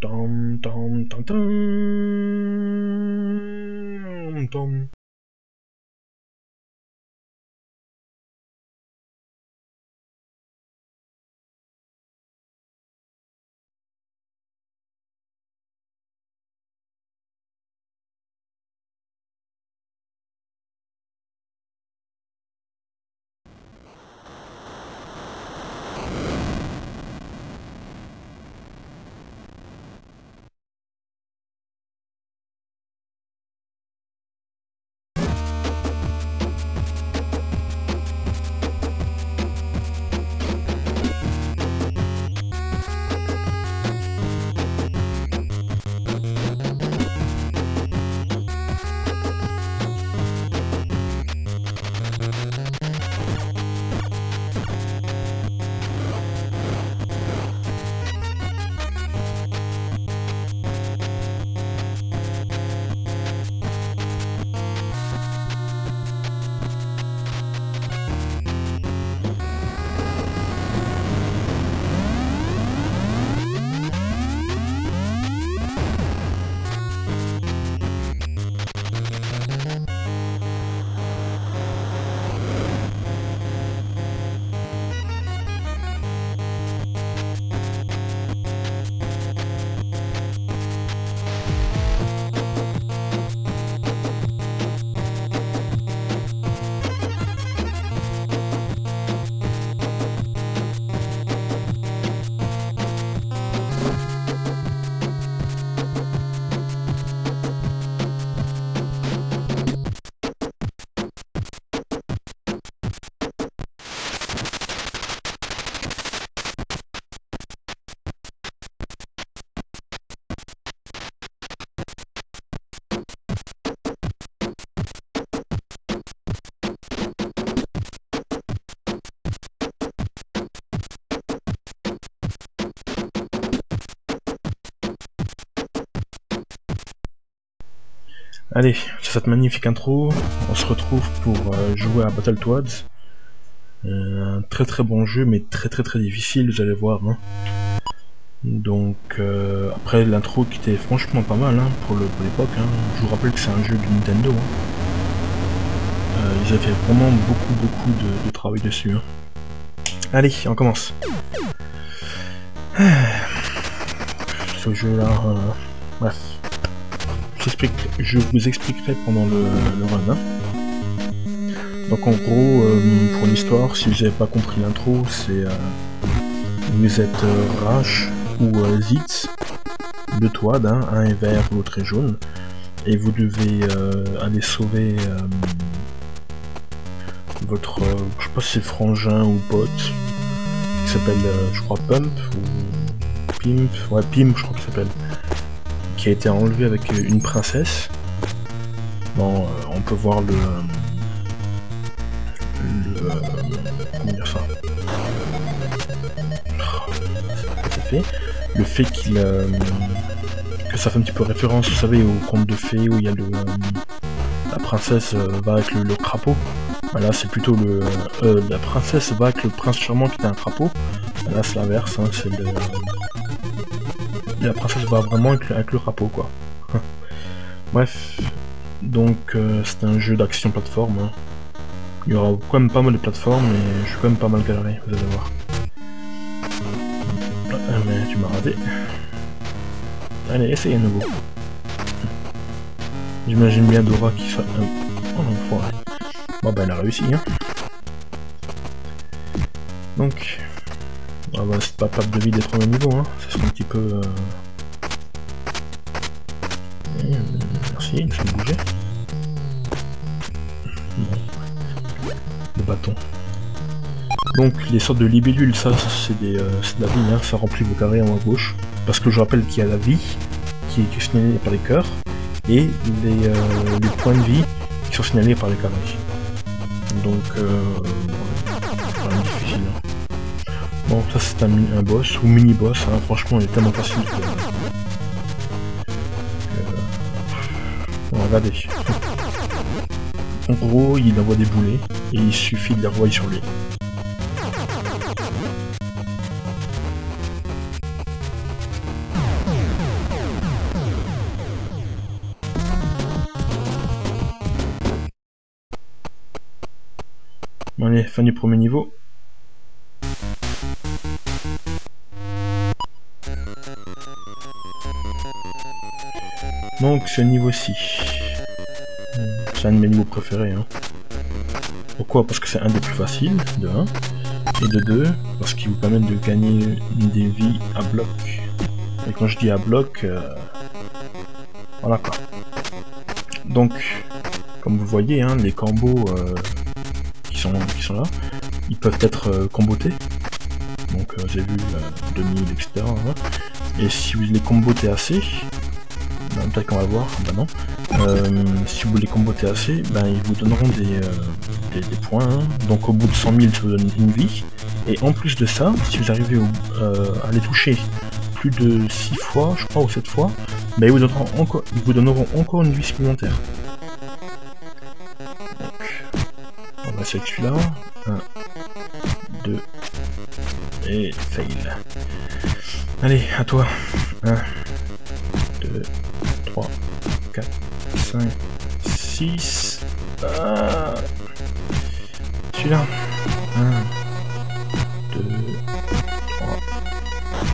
Tom, tom, tom, tom, tom. Allez, sur cette magnifique intro, on se retrouve pour jouer à Battletoads. Un très bon jeu, mais très difficile, vous allez voir. Hein. Donc, après l'intro qui était franchement pas mal hein, pour l'époque. Hein. Je vous rappelle que c'est un jeu de Nintendo. Hein. Ils avaient vraiment beaucoup de travail dessus. Hein. Allez, on commence. Ce jeu-là, bref. Je vous expliquerai pendant le run. Hein. Donc en gros, pour l'histoire, si vous n'avez pas compris l'intro, c'est vous êtes Rash ou Zitz, deux Toads, hein, un est vert, l'autre est jaune, et vous devez aller sauver votre, je sais pas si c'est frangin ou pote, qui s'appelle, je crois Pump ou Pimp, ouais Pimp, je crois qu'il s'appelle. Qui a été enlevé avec une princesse. Bon, on peut voir comment dire ça, le fait qu'il que ça fait un petit peu référence, vous savez, au conte de fées où il y a la princesse va avec le crapaud. Là c'est plutôt la princesse va avec le prince charmant qui est un crapaud. Là c'est l'inverse, hein, c'est la princesse va vraiment avec le crapaud quoi. Bref, donc c'est un jeu d'action plateforme. Hein. Il y aura quand même pas mal de plateformes, mais je suis quand même pas mal galéré, vous allez voir. Ah, mais tu m'as raté. Allez, essayez à nouveau. J'imagine bien Dora qui soit... Oh non, foiré. Bon bah elle a réussi. Hein. Donc... Ah bah c'est pas de vie des premiers niveaux, hein. Ça serait un petit peu... Merci, il faut bouger. Bon. Le bâton. Donc les sortes de libellules, ça c'est de la vie, hein. Ça remplit vos carrés en haut à gauche. Parce que je rappelle qu'il y a la vie, qui est signalée par les cœurs, et les points de vie qui sont signalés par les carrés. Donc c'est quand même difficile. Hein. Bon, ça c'est un boss, ou mini-boss, hein. Franchement il est tellement facile que... Bon, regardez. En gros, il envoie des boulets, et il suffit de les renvoyer sur lui. Allez, fin du premier niveau. Donc ce niveau-ci, c'est un de mes niveaux préférés. Hein. Pourquoi? Parce que c'est un des plus faciles, de 1. Et de 2, parce qu'il vous permet de gagner des vies à bloc. Et quand je dis à bloc, voilà quoi. Donc, comme vous voyez, hein, les combos qui sont là, ils peuvent être combotés. Donc j'ai vu 2000, etc. Hein. Et si vous les combotez assez, peut-être qu'on va voir, bah non. Si vous les combotez assez, ben ils vous donneront des points. Hein. Donc au bout de 100 000, ça vous donne une vie. Et en plus de ça, si vous arrivez à les toucher plus de 6 fois, je crois, ou 7 fois, ben ils vous donneront encore une vie supplémentaire. Donc, on va essayer celui-là. 1, 2, et fail. Allez, à toi. 1, 2, 3, 4, 5, 6. Ah, celui-là. 1, 2, 3,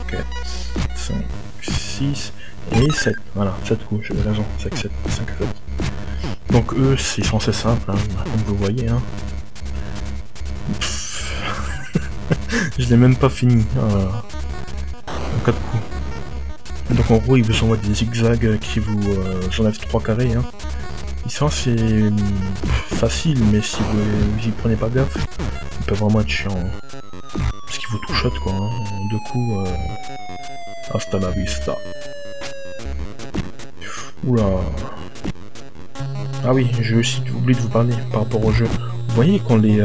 4, 5, 6 et 7. Voilà, 7 coups, j'avais raison. 5, 7, 5, 7. Donc eux, c'est censé simple, hein, comme vous voyez. Hein. Je l'ai même pas fini. En 4 coups. Donc en gros, il vous envoie des zigzags qui vous enlèvent 3 carrés. Hein. Ici, c'est facile, mais si vous y prenez pas gaffe, il peut vraiment être chiant. Hein. Parce qu'il vous touche quoi. Hein. En 2 coups, hasta la vista. Oula. Ah oui, j'ai aussi oublié de vous parler par rapport au jeu. Vous voyez quand les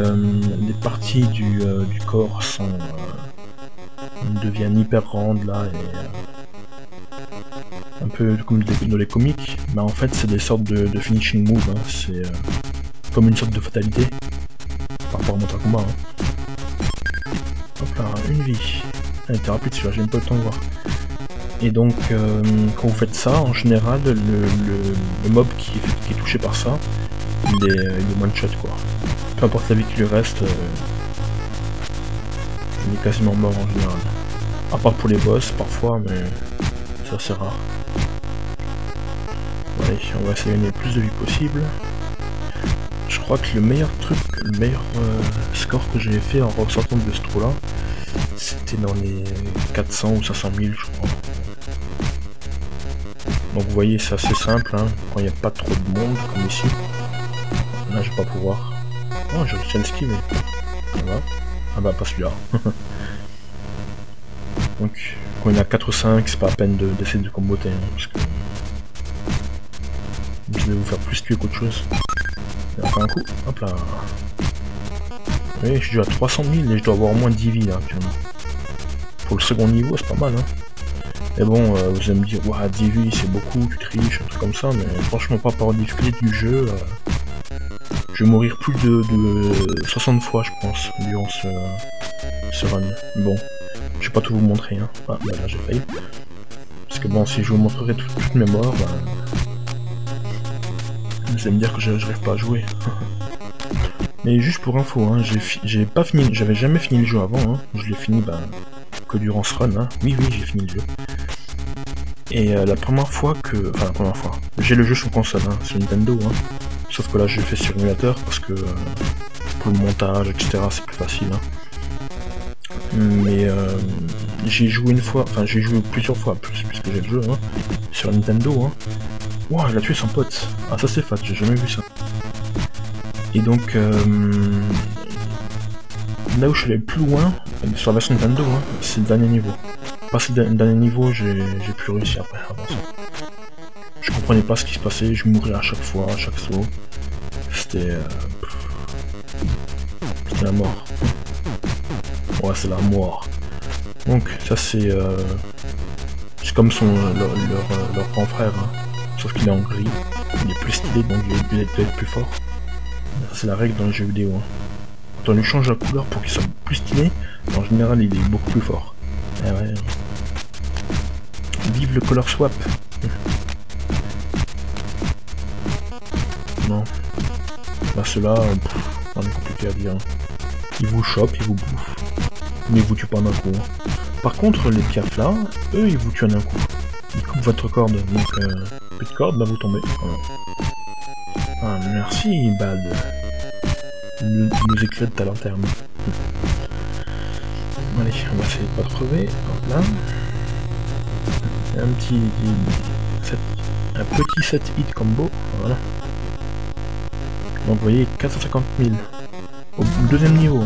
parties du corps deviennent hyper grandes là et un peu comme dans les comics, mais en fait c'est des sortes de finishing moves, hein. C'est comme une sorte de fatalité par rapport à Mortal Kombat. Hein. Hop là, une vie. Elle était rapide celui-là, j'ai même pas le temps de voir. Et donc quand vous faites ça, en général le mob qui est touché par ça, il est one shot quoi. Peu importe la vie qui lui reste, il est quasiment mort en général. À part pour les boss parfois, mais c'est assez rare. Allez, on va essayer de gagner le plus de vie possible. Je crois que le meilleur score que j'ai fait en ressortant de ce trou là, c'était dans les 400 ou 500 000 je crois. Donc vous voyez, c'est assez simple, hein, quand il n'y a pas trop de monde comme ici. Là je vais pas pouvoir. Oh, j'ai réussi à l'esquiver. Voilà. Ah bah pas celui-là. Donc quand il y en a 4 ou 5, c'est pas la peine d'essayer de comboter, hein, parce que je vais vous faire plus tuer qu'autre chose. Et enfin un coup, hop là. Vous voyez, je suis déjà à 300 000 et je dois avoir au moins 10 vies là actuellement. Pour le second niveau, c'est pas mal, hein. Mais bon, vous allez me dire, ouah, 10 vies c'est beaucoup, tu triches, un truc comme ça, mais franchement, pas par la difficulté du jeu. Je vais mourir plus de 60 fois, je pense, durant ce run. Bon, je vais pas tout vous montrer, hein. Ah, bah là, j'ai failli. Parce que bon, si je vous montrerai toutes mes morts, vous allez me dire que j'arrive pas à jouer. Mais juste pour info, hein, j'ai pas fini, j'avais jamais fini le jeu avant, hein. Je l'ai fini que durant ce run, hein. Oui, j'ai fini le jeu. Et la première fois que... Enfin, la première fois. J'ai le jeu sur console, hein, sur Nintendo, hein. Sauf que là, je l'ai fait sur émulateur parce que pour le montage, etc., c'est plus facile. Hein. Mais j'ai joué une fois, enfin, j'ai joué plusieurs fois, puisque j'ai le jeu, hein, sur Nintendo. Hein. Wow, il a tué son pote. Ah, ça c'est fat, j'ai jamais vu ça. Et donc, là où je suis allé plus loin, sur la version Nintendo, hein, c'est le dernier niveau. Passer le dernier niveau, j'ai plus réussi après avancer. Je comprenais pas ce qui se passait, je mourais à chaque fois, à chaque saut. C'était la mort. Ouais, c'est la mort. Donc ça c'est comme leur grand frère, hein. Sauf qu'il est en gris, il est plus stylé, donc il est plus fort. C'est la règle dans les jeux vidéo. Hein. Quand on lui change la couleur pour qu'il soit plus stylé, en général il est beaucoup plus fort. Ah ouais. Vive le color swap. Non. Là ceux-là, on est compliqué à dire. Hein. Ils vous chopent, ils vous bouffent. Mais ils vous tuent pas d'un coup. Hein. Par contre, les piafs là, eux, ils vous tuent d'un coup. Ils coupent votre corde, donc plus de corde, bah vous tombez. Voilà. Ah, merci, Bad. Il nous éclaire à lanterne. Allez, on va essayer de pas crever. Hop là. Un petit set hit combo. Voilà. Donc vous voyez, 450 000. Au deuxième niveau.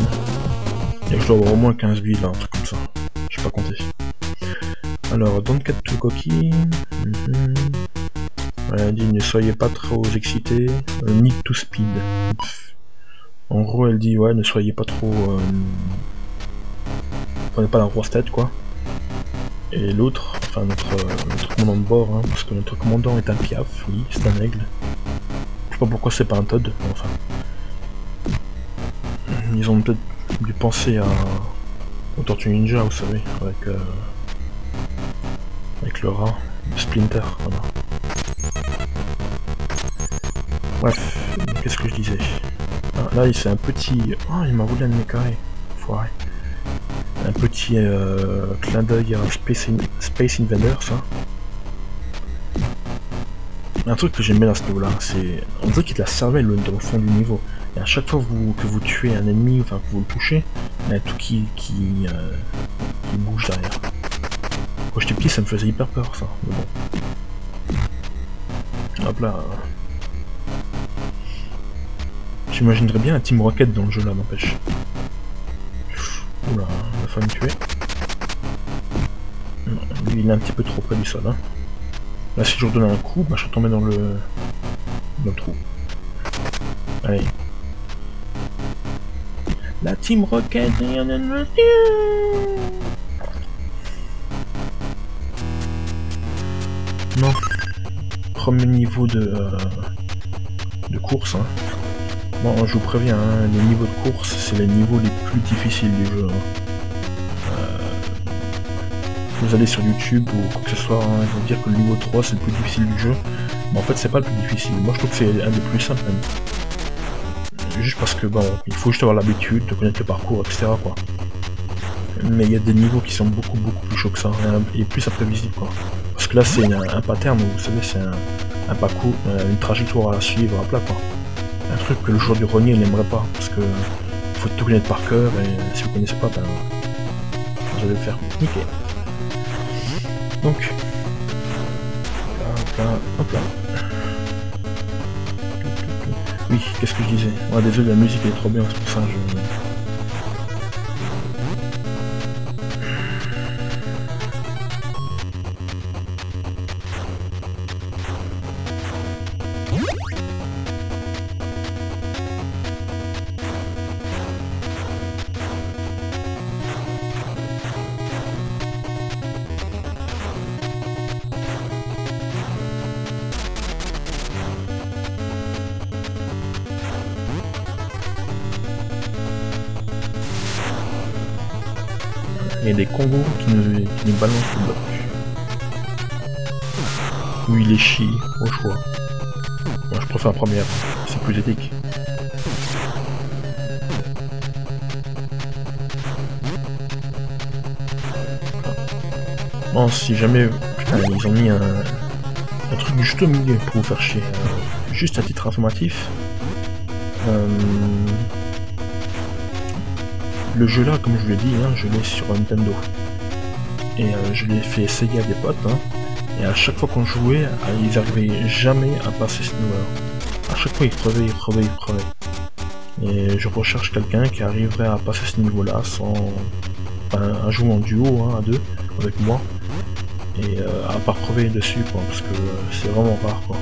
Et je dois avoir au moins 15 000, là, un truc comme ça. Je sais pas compter. Alors, don't get too cocky. Voilà, elle dit ne soyez pas trop excités. Need to speed. Pff. En gros, elle dit ouais, ne soyez pas trop. Prenez pas la grosse tête, quoi. Et l'autre, enfin notre commandant de bord, hein, parce que notre commandant est un piaf, oui, c'est un aigle. Je sais pas pourquoi c'est pas un Todd, enfin. Ils ont peut-être dû penser au Tortue Ninja, vous savez, avec le rat, le Splinter, voilà. Bref, qu'est-ce que je disais? Ah, là, c'est un petit... Oh, il m'a volé un de mes carrés, foiré. Un petit clin d'œil à Space Invader, ça. Un truc que j'aime bien à ce niveau-là, c'est... On dirait qu'il y a de la cervelle dans le fond du niveau. Et à chaque fois que vous tuez un ennemi, enfin que vous le touchez, il y a tout qui bouge derrière. Quand j'étais petit, ça me faisait hyper peur, ça. Mais bon. Hop là. J'imaginerais bien un Team Rocket dans le jeu là, n'empêche. Oula, il va falloir me tuer. Lui, il est un petit peu trop près du sol. Hein. Là, si je redonnais un coup, bah, je tombais dans le trou. Allez. La Team Rocket. Non. Premier niveau de course. Hein. Bon, je vous préviens, hein, les niveaux de course, c'est les niveaux les plus difficiles du jeu. Hein. Vous allez sur YouTube ou quoi que ce soit, hein, ils vont dire que le niveau 3 c'est le plus difficile du jeu. Mais en fait, c'est pas le plus difficile. Moi, je trouve que c'est un des plus simples même. Juste parce que, bon, il faut juste avoir l'habitude de connaître le parcours, etc. quoi. Mais il y a des niveaux qui sont beaucoup plus chauds que ça, et plus imprévisibles, quoi. Parce que là, c'est un pattern, vous savez, c'est un parcours, une trajectoire à suivre à plat, quoi. Un truc que le joueur du grenier n'aimerait pas, parce que faut tout connaître par cœur, et si vous connaissez pas, ben, vous allez le faire niquer. Donc, hop là, hop là. Oui, qu'est-ce que je disais? Ouais, désolé, la musique est trop bien, c'est pour ça que je... Il y a des kangourous qui nous balancent le bloc. Ou il est chi, au choix. Moi je préfère la première, c'est plus éthique. Bon, si jamais... Putain, ils ont mis un truc juste au milieu pour vous faire chier. Juste à titre informatif. Le jeu là, comme je vous l'ai dit, hein, je l'ai sur Nintendo. Et je l'ai fait essayer à des potes. Hein, et à chaque fois qu'on jouait, ils n'arrivaient jamais à passer ce niveau-là. À chaque fois, ils crevaient. Et je recherche quelqu'un qui arriverait à passer ce niveau-là sans... Enfin, à jouer en duo, hein, à deux, avec moi. Et à pas crever dessus, quoi, parce que c'est vraiment rare, quoi.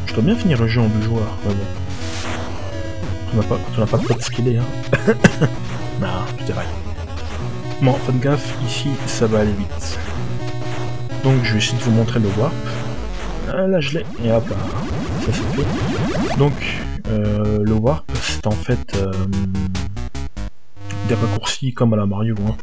Je dois bien finir le jeu en 2 joueurs, mais bon. Quand on n'a pas de pote skillé, hein. Non, je dirais. Bon, faites gaffe, ici, ça va aller vite. Donc, je vais essayer de vous montrer le warp. Ah, là, je l'ai. Et hop, là. Ça, c'est fait. Donc, le warp, c'est en fait des raccourcis comme à la Mario. Hein.